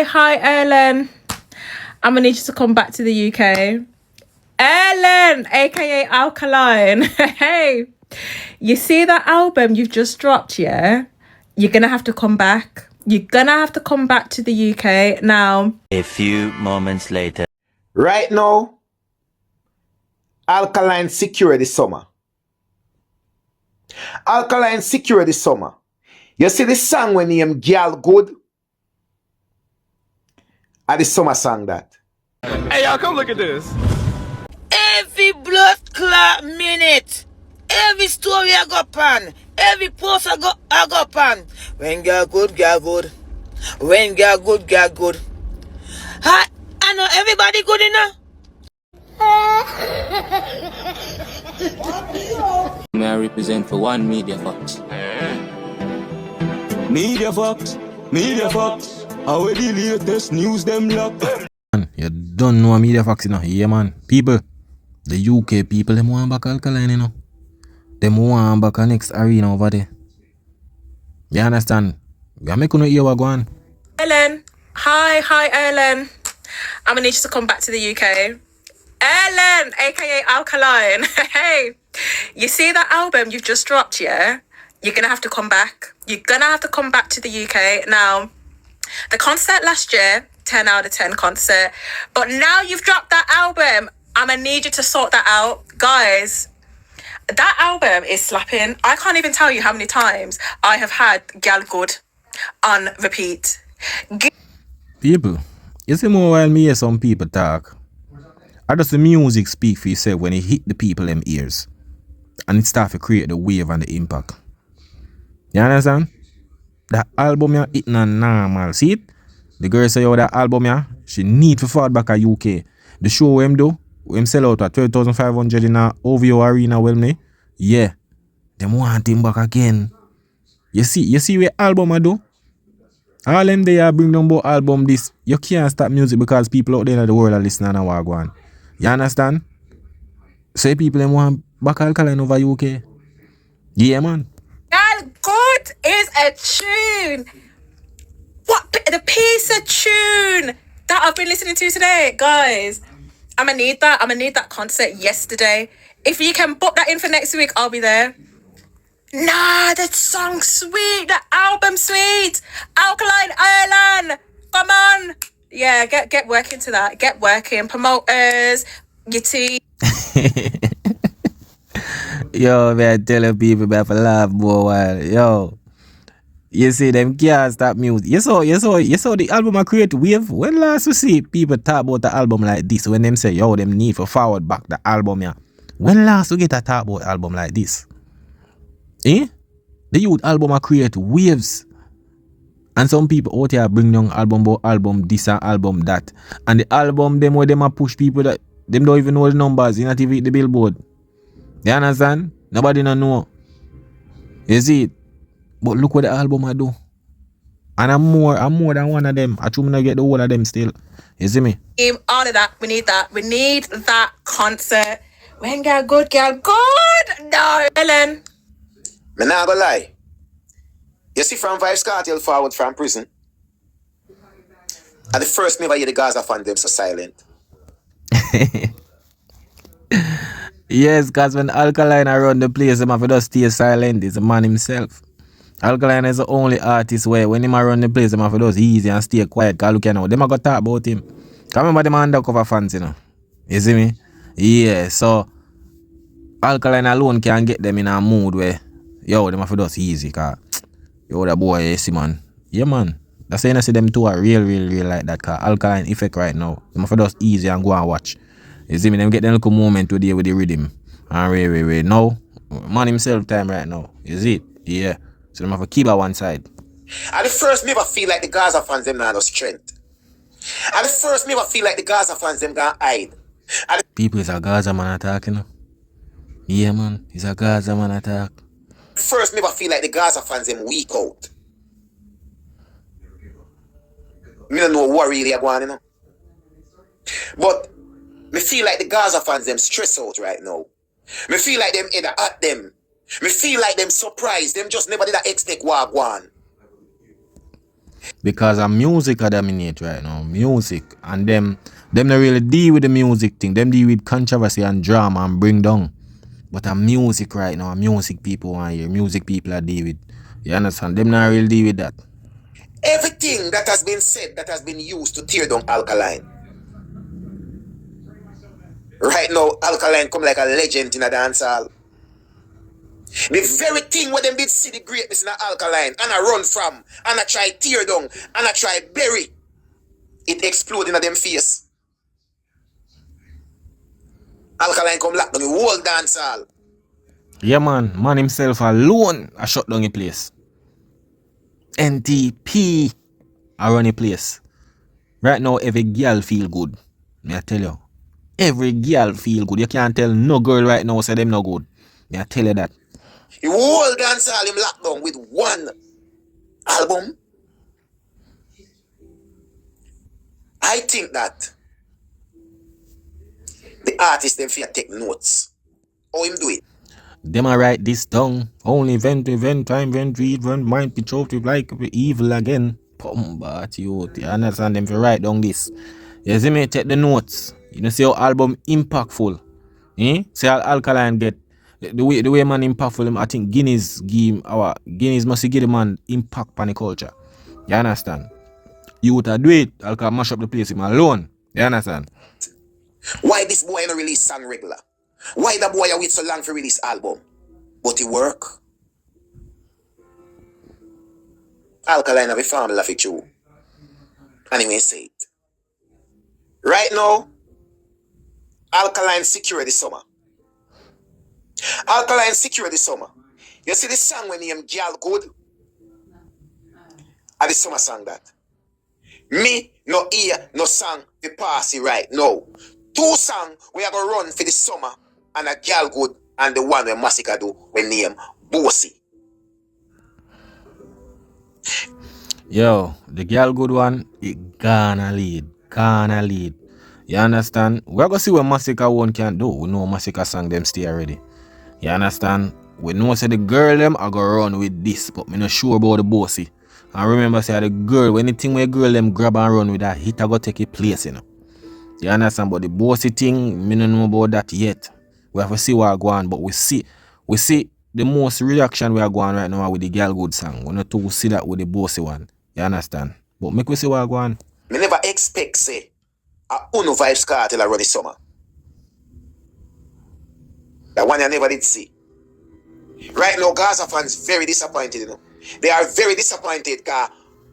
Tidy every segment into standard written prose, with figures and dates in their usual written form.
Hi, Ellen. I'm gonna need you to come back to the UK. Ellen, aka Alkaline. Hey, you see that album you've just dropped, yeah? You're gonna have to come back. You're gonna have to come back to the UK now. A few moments later. Right now, Alkaline secure this summer. Alkaline secure this summer. You see this song when named Gyal good? And the summer song that. Hey, y'all, come look at this. Every blood clot minute, every story I got pan, every post I got pan. When girl good, girl good. When girl good, girl good. I know everybody good enough. May I represent for one Media Fox. Media Fox, Media Fox. How the latest news them lock. You don't know Media Fox, you know. Yeah, man. People, the UK people, them want back Alkaline, you know. Them want back a next arena over there. You understand? You make no ear go on. Ellen. Hi, Ellen. I'm gonna need you to come back to the UK. Ellen, aka Alkaline. Hey, you see that album you've just dropped, yeah? You're gonna have to come back. You're gonna have to come back to the UK. Now, the concert last year, 10 out of 10 concert. But now you've dropped that album. I'm gonna need you to sort that out. Guys, that album is slapping. I can't even tell you how many times I have had Gyal Good on repeat. People, you see more while me hear some people talk. I just the music speak for itself when it hit the people them ears. And it start to create the wave and the impact. You understand? That album ya it not normal. See it? The girl say yo that album ya, she need to forward back a UK. The show him do, him sell out at 12,500 in a OVO arena well me. Yeah. Them want him back again. You see where album I do? All them they bring down about album this. You can't stop music because people out there in the world are listening and what go on. You understand? So people them want back Alkaline over UK. Yeah, man. Gyal Good is a tune. What the piece of tune that I've been listening to today, guys. I'm gonna need that concert yesterday. If you can book that in for next week, I'll be there. Nah, that song's sweet, the album sweet. Alkaline Ireland, come on. Yeah, get working to that. Get working. Promoters, your team. Yo, man, telling people about to laugh more while. Yo. You see them can't stop music. You saw the album I create wave. When last you see people talk about the album like this, when them say yo them need for forward back the album yeah. When last you get a talk about album like this? Eh? The youth album I create waves. And some people out here bring young album about album this and album that. And the album them where them a push people that them don't even know the numbers in TV the billboard. You understand? Nobody don't know. You see it? But look what the album I do. And I'm more than one of them. I try to get the whole of them still. You see me? All of that. We need that. We need that concert. When girl good, girl good. No, Ellen. Me nah go lie. You see from Vibes Cartel forward from prison. And the first me ever hear the Gaza fan them so silent. Yes, because when Alkaline around the place, him have to just stay silent. He's a man himself. Alkaline is the only artist where when him around the place, him have to just easy and stay quiet. Because look, you know, them a got talk about him. Because remember them undercover fans, you know. You see me? Yeah, so Alkaline alone can get them in a mood where, yo, them have to just easy. Because, yo, that boy, you see, man. Yeah, man. That's why I see them two are real like that. Because Alkaline effect right now. Them have to just easy and go and watch. You see me? Them get them little moment today with the rhythm. And wait. Now, man himself time right now. Is it? Yeah. So them have to keep at one side. And the first me ever feel like the Gaza fans them not no strength. And the first me ever feel like the Gaza fans them gonna hide. And people is a Gaza man attack, you know. Yeah, man. It's a Gaza man attack. the first me ever feel like the Gaza fans them weak out. Me don't know what really are going on, you know. But me feel like the Gaza fans them stress out right now. Me feel like them either at them. Me feel like them surprised. Them just never did that expect what go on. Because our music are dominate right now. Music. And them not really deal with the music thing. Them deal with controversy and drama and bring down. But our music right now, our music people want hear. Music people are deal with. You understand? Them not really deal with that. Everything that has been said, that has been used to tear down Alkaline. Right now, Alkaline come like a legend in a dancehall. The very thing where them did see the greatness in a Alkaline and I run from and I try tear down and I try bury, it explode in a them face. Alkaline come lock down the whole dancehall. Yeah, man himself alone I shut down the place. NTP I run the place. Right now, every girl feel good. Me I tell you. Every girl feel good. You can't tell no girl right now say them no good. Me I tell you that. The whole dancehall him locked down with one album. I think that the artist them fear take notes. How him do it? Them I write this down. Only event, time, read, mind, betrothed, like evil again. But you understand them for write down this. You see me take the notes. You know see how album impactful. See how Alkaline get the way man impactful him. I think Guinness must give the man impact on the culture. You understand? You would do it, I'll mash up the place him alone. You understand? Why this boy no release song regular? Why the boy wait so long for release album? But it work. Alkaline have a formula for you. Anyway, say it. Right now, Alkaline secure this summer. Alkaline secure this summer. You see this song when named Gyal good? And the summer song that. Me no hear no song the pass it right now. 2 songs we are gonna run for the summer and a Gyal good and the one where Massacre do when name Bossy. Yo, the girl good one, it gonna lead. You understand? We're gonna see what Massacre one can do. We know Massacre song them stay already. You understand? We know say the girl them are gonna run with this, but me not sure about the Bossy. And remember say the girl, anything where girl them grab and run with that hit, I go take a place, you know. You understand? But the Bossy thing, me don't know about that yet. We have to see what go on, but we see the most reaction we are going right now with the Gyal good song. We not to see that with the Bossy one. You understand? But make we see what go on. Me never expect say a Uno Vibes Cartel a run this summer. That one I never did see. Right now, Gaza fans very disappointed, you know. They are very disappointed because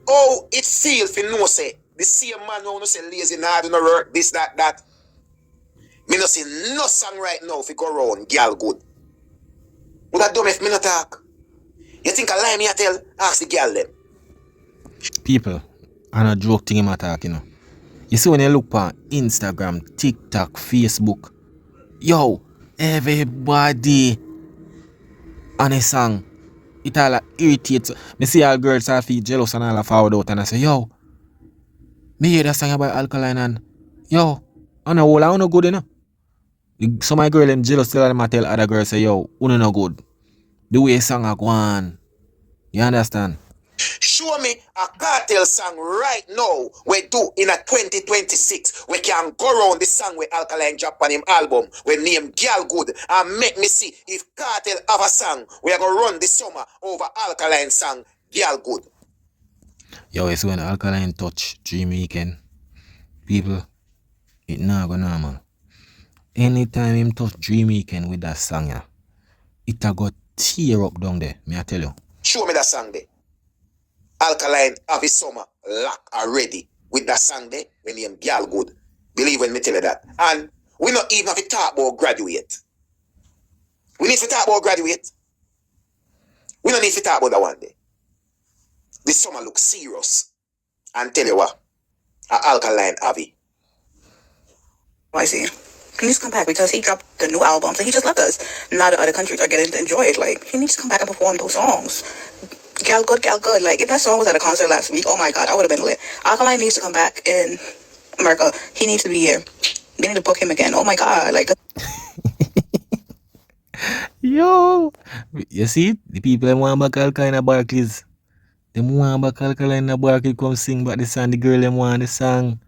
oh, it feels for no say. The same man who no say lazy, nah, do no work, this, that. Me no see no song right now if you go around Gyal good. Would that dumb if me no talk? You think I lie me I tell? Ask the girl them. People, and a joke thing him attack, you know. You see when you look on Instagram, TikTok, Facebook, yo, everybody on a song, it all like irritates. Me see all girls are feel jealous and all forward out and I say, yo, me hear that song about Alkaline and yo, on a whole I no good, you know. Some of my girls them jealous tell them I tell other girls say, yo, uno no good. The way song are go on. You understand? Show me a cartel song right now we do in a 2026. We can go around the song with Alkaline drop on him album we name Gyal Good and make me see if cartel have a song we are gonna run this summer over Alkaline song Gyal Good. Yo, it's when Alkaline touch Jamaican people, it not go normal. Anytime him touch Jamaican with that song, yeah, it a go tear up down there, me I tell you. Show me that song there. Alkaline have his summer lock already with that song there when name Gyal Good. Believe when me tell you that. And we not even have to talk about graduate. We need to talk about graduate. We don't need to talk about that one day. This summer looks serious. And tell you what, Alkaline have it. I see. He needs to come back because he dropped the new album, so he just left us. Now the other countries are getting to enjoy it. Like, he needs to come back and perform those songs. Gyal Good. Like, if that song was at a concert last week, oh my God, I would have been lit. Alkaline needs to come back in America. He needs to be here. They need to book him again. Oh my God, like. Yo, you see, the people them want back Alkaline of Barclays. Them want back Alkaline the boy could come sing back the song. The girl them want the song.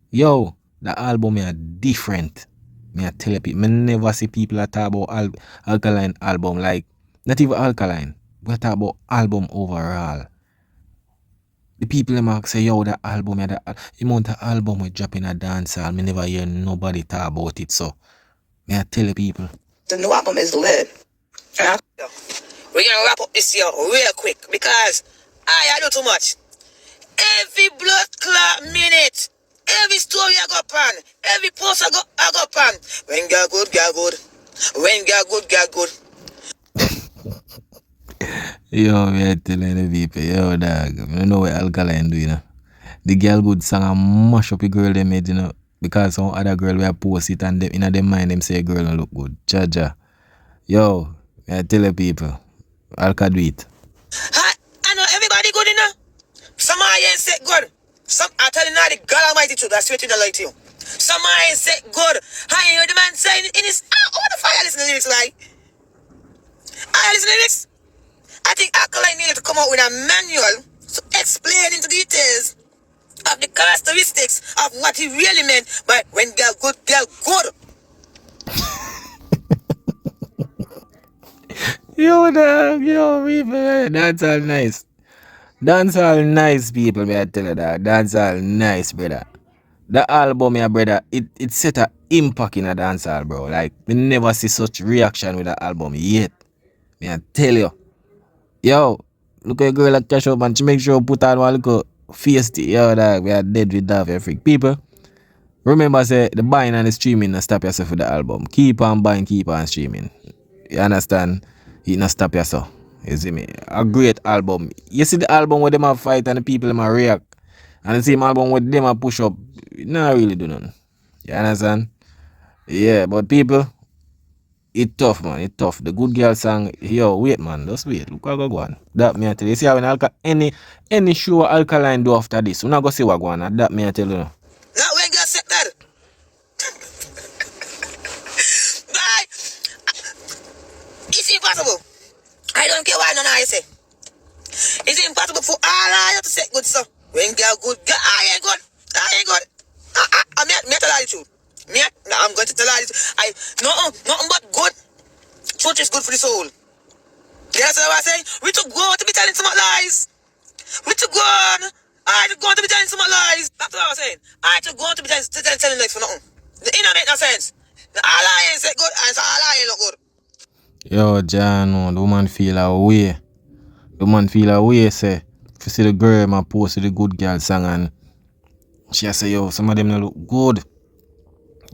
Yo, the album is different. Me I tell you, people, me never see people that talk about Alkaline album like not even Alkaline. We talk about album overall. The people them say, yo, the album, the amount of album we drop in a dancehall, me never hear nobody talk about it. So, me I tell the people. The new album is lit. And We're gonna wrap up this year real quick because I do too much. Every blood clot minute, every story I got pan, every post I got pan. When girl good, girl good. When girl good, girl good. Yo, me I telling the people, yo, dog, I don't know what Alkaline do, you know. The girl good song a mash up the girl they made, you know, because some other girl will post it and them in their mind them say girl don't look good. Jaja. Yo, I tell the people, Alka do it. I know everybody good enough. Some I ain't say good. Some I tell you now the God Almighty truth. I swear to the light to you. Some I ain't say good. I hear the man saying in his what the fuck I listen to lyrics like? I listen to lyrics. I think Alkaline needed to come out with a manual to explain into details of the characteristics of what he really meant by when girl good, girl good. Yo, dog, yo, people, that's all nice. That's all nice, people, may I tell you that. That's all nice, brother. The album, yeah, brother, it set a impact in a dancehall, bro. Like, we never see such reaction with the album yet. May I tell you. Yo, look at a girl like Cash Up and she make sure put on one look face. Yo, dog, we are dead with that, you freak. People, remember, say, the buying and the streaming, not stop yourself with the album. Keep on buying, keep on streaming. You understand? You not stop yourself. You see me? A great album. You see the album where them a fight and the people them a react. And the same album where them a push up. Not really do nothing. You understand? Yeah, but people, it tough, man. It tough. The Good Girl song, yo, wait, man. Just wait. Look what go on. That me I tell you. See how when any show Alkaline do after this, we not go see what go on. That me I tell you. Now when girl said that. Bye. It's impossible. I don't care what none I say. It's impossible for all I have to say good stuff. When girl good, girl, I ain't good. I ain't good. I'm tell her the truth. I'm going to tell her the truth. Nothing but good. Truth is good for the soul. You understand what I'm saying? We too grown to be telling some lies. We too grown. I too grown to be telling some lies. That's what I was saying. I too grown to be telling lies for nothing. The inner make no sense. The all I ain't say good and all I ain't look good. Yo, John, no, the woman feel a way. The man feel a way, say, if you see the girl, man, post the Good Girl song and she say, yo, some of them don't look good.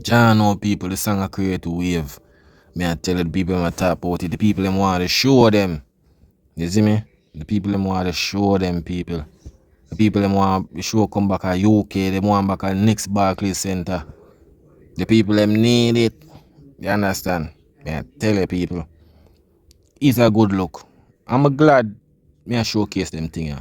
John, no, people, the song a create a wave. Me I tell the people them talk about it. The people them want to show them. You see me? The people them want to show them, people. The people them want the show come back at UK. They want back at next Barclays Center. The people them need it. You understand? Me I tell the people. It's a good look. I'm glad me I showcase them thing. Yeah.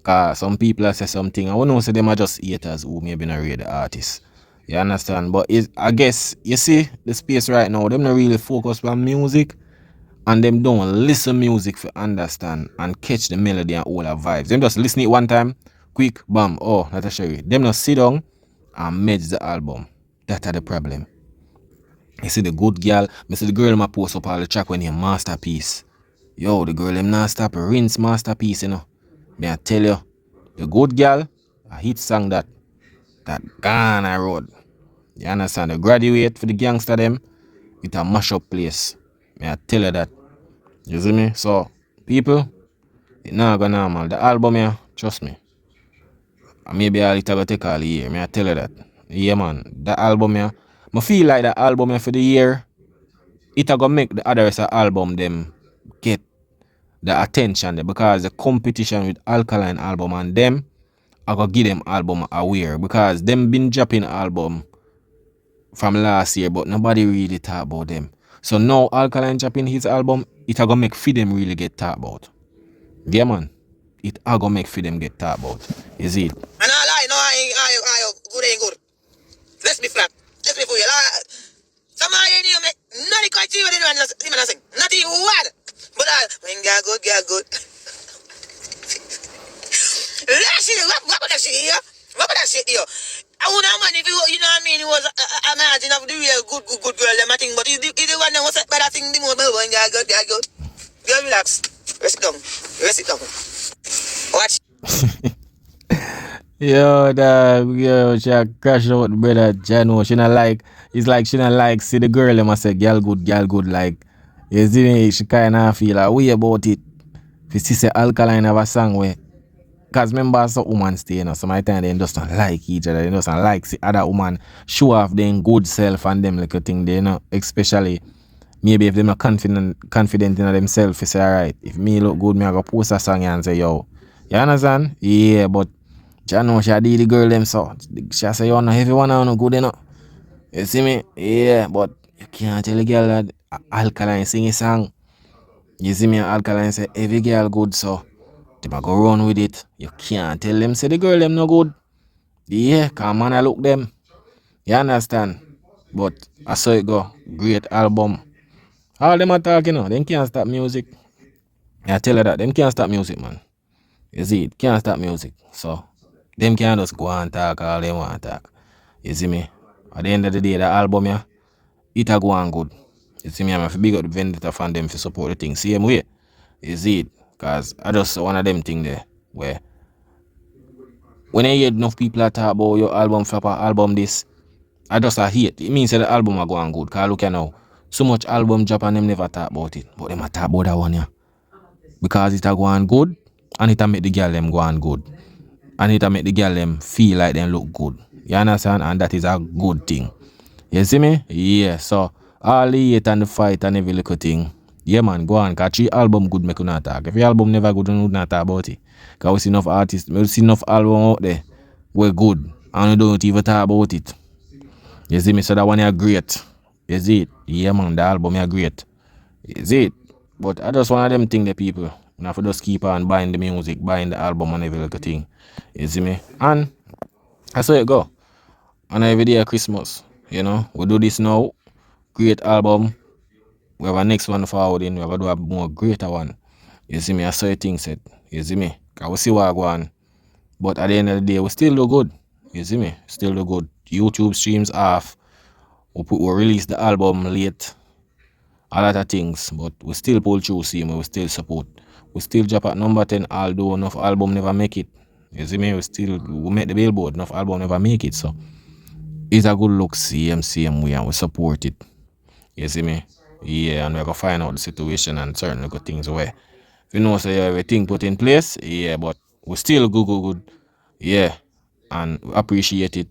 Cause some people say something. I won't say them are just haters who maybe not read the artist. You understand? But I guess you see the space right now, them not really focus on music and them don't listen music for understand and catch the melody and all the vibes. Them just listen it one time, quick, bam, oh, that's a show you. Them not sit down and match the album. That's the problem. You see the Good Girl, I see the girl ma post up all the track when you masterpiece. Yo, the girl them not stop a rinse masterpiece, you know. May I tell you, the Good Girl, a hit song that Ghana road. You understand? The Graduate for the gangster them, it's a mash up place. May I tell you that. You see me? So, people, it's not gonna normal. The album here, trust me. And maybe I'll go take all the year. May I tell you that. Yeah, man. The album here, I feel like the album here for the year, it's gonna make the others album them get the attention there because the competition with Alkaline album and them, I gonna give them album aware because them been dropping album from last year, but nobody really talk about them. So now Alkaline dropping his album, it a gonna make for them really get talk about. Yeah, man. It a gonna make for them get talk about. Is it? And I lie, no, I good ain't good. Let's be flat. Let's be for you. Some I ain't even make not the criteria they do nothing. Not even one. But when girl good, girl good. shit here. Remember that shit here. I wouldn't man if you know what I mean, it was a margin of the real good girl, them I think, but is the one that was that better thing, the more one, yeah, good. Girl, relax. Rest it down. Watch. Yo, dog, yo, she a crash out, brother. Jano, she not like, it's like she not like, see the girl, them I say, girl good, like, you see me, she kind of feel like, way about it. If you see say Alkaline have a song where, because remember, some woman stay, you know, sometimes they just don't like each other, they just don't like see other woman show off their good self and them little thing, they, you know, especially, maybe if they're not confident in themselves, you say, alright, if me look good, me I go post a song and say, yo, you understand? Yeah, but you know, she did the girl them so. She say, you know, everyone are no good enough. You see me? Yeah, but you can't tell a girl that Alkaline sing a song. You see me? Alkaline say, every girl good, so they might go run with it. You can't tell them, say the girl them no good. Yeah, come on, I look them. You understand? But I saw it go. Great album. All them are talking, you know, them can't stop music. I tell you that, them can't stop music, man. You see, it can't stop music. So, them can't just go and talk all they want to talk. You see me? At the end of the day, the album, yeah, it a go on good. You see me? I'm a big up the Vendetta fan them for support the thing. Same way. You see it? Because I just one of them thing there where when I hear enough people are talk about your album flop or album this, I just a hate. It means that the album a go on good. Because look at now, so much album drop and them never talk about it. But them a talk about that one, yeah. Because it a go on good and it a make the girl them go on good. And it a make the girl them feel like them look good. You understand? And that is a good thing. You see me? Yeah. So all the hate and the fight and every little thing. Yeah man, go on. Cause 3 album good make you not talk. If your album never good, you not talk about it. Cause we see enough artists, we see enough album out there we're good. And we don't even talk about it. You see me? So that one is great. You see it? Yeah man, the album is great. You see it? But I just one of them thing the people. You have to just keep on buying the music, buying the album and every little thing. You see me? And that's how it go. And every day of Christmas, you know, we do this now. Great album. We have a next one forward in. We have to do a more greater one. You see me? I saw your thing said. You see me? Because we see what I go on. But at the end of the day, we still do good. You see me? Still do good. YouTube streams off. We release the album late. A lot of things. But we still pull through, see me. We still support. We still drop at number 10, although enough album never make it. You see me? We make the billboard. Enough album never make it. So it's a good look, same way, and we support it. You see me? Yeah, and we're gonna find out the situation and certain good things where you know, say everything put in place, yeah, but we still good. Yeah. And we appreciate it.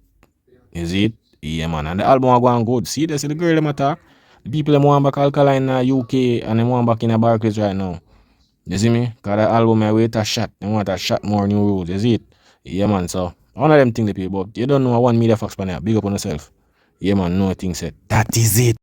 Is it? Yeah man. And the album are going good. See this, the girl them attack. The people them want back Alkaline UK and them want back in the Barclays right now. You see me? Cause the album I wait a shot. They want a shot more new rules. You see it? Yeah man, so one of them things the people, but you don't know one media fox pan. Big up on yourself. Yeah man, no thing said. That is it.